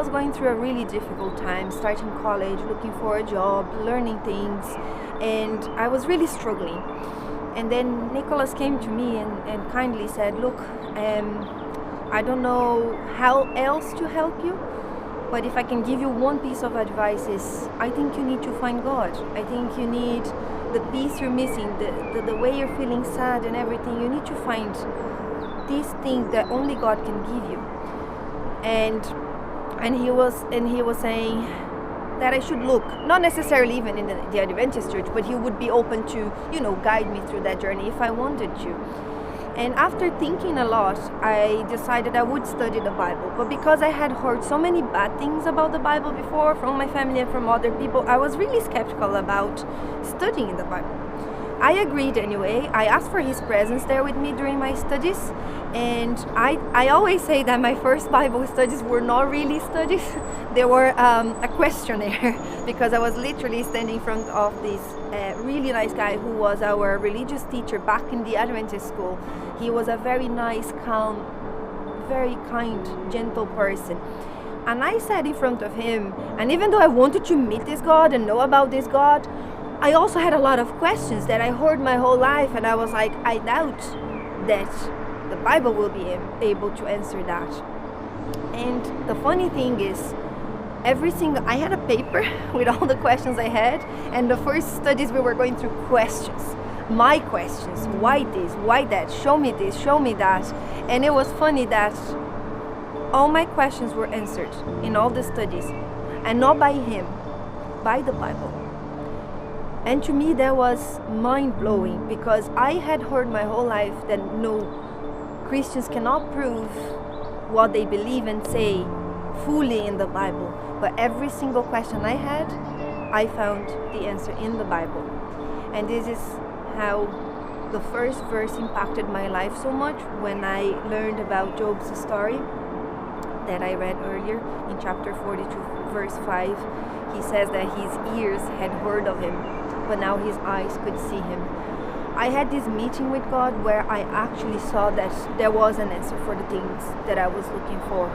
was going through a really difficult time, starting college, looking for a job, learning things, and I was really struggling. And then Nicholas came to me and kindly said, look, I don't know how else to help you, but if I can give you one piece of advice is, I think you need to find God. I think you need the peace you're missing, the way you're feeling sad and everything. You need to find these things that only God can give you. And he was saying that I should look, not necessarily even in the Adventist church, but he would be open to, guide me through that journey if I wanted to. And after thinking a lot, I decided I would study the Bible. But because I had heard so many bad things about the Bible before from my family and from other people, I was really skeptical about studying the Bible. I agreed anyway. I asked for his presence there with me during my studies. And I always say that my first Bible studies were not really studies. They were a questionnaire because I was literally standing in front of this really nice guy who was our religious teacher back in the Adventist school. He was a very nice, calm, very kind, gentle person. And I sat in front of him, and even though I wanted to meet this God and know about this God, I also had a lot of questions that I heard my whole life, and I was like, I doubt that the Bible will be able to answer that. And the funny thing is, I had a paper with all the questions I had, and the first studies we were going through questions. My questions, why this, why that, show me this, show me that. And it was funny that all my questions were answered in all the studies, and not by him, by the Bible. And to me that was mind-blowing, because I had heard my whole life that no, Christians cannot prove what they believe and say fully in the Bible. But every single question I had, I found the answer in the Bible. And this is how the first verse impacted my life so much, when I learned about Job's story that I read earlier in chapter 42, verse 5. He says that his ears had heard of him, but now his eyes could see him. I had this meeting with God where I actually saw that there was an answer for the things that I was looking for.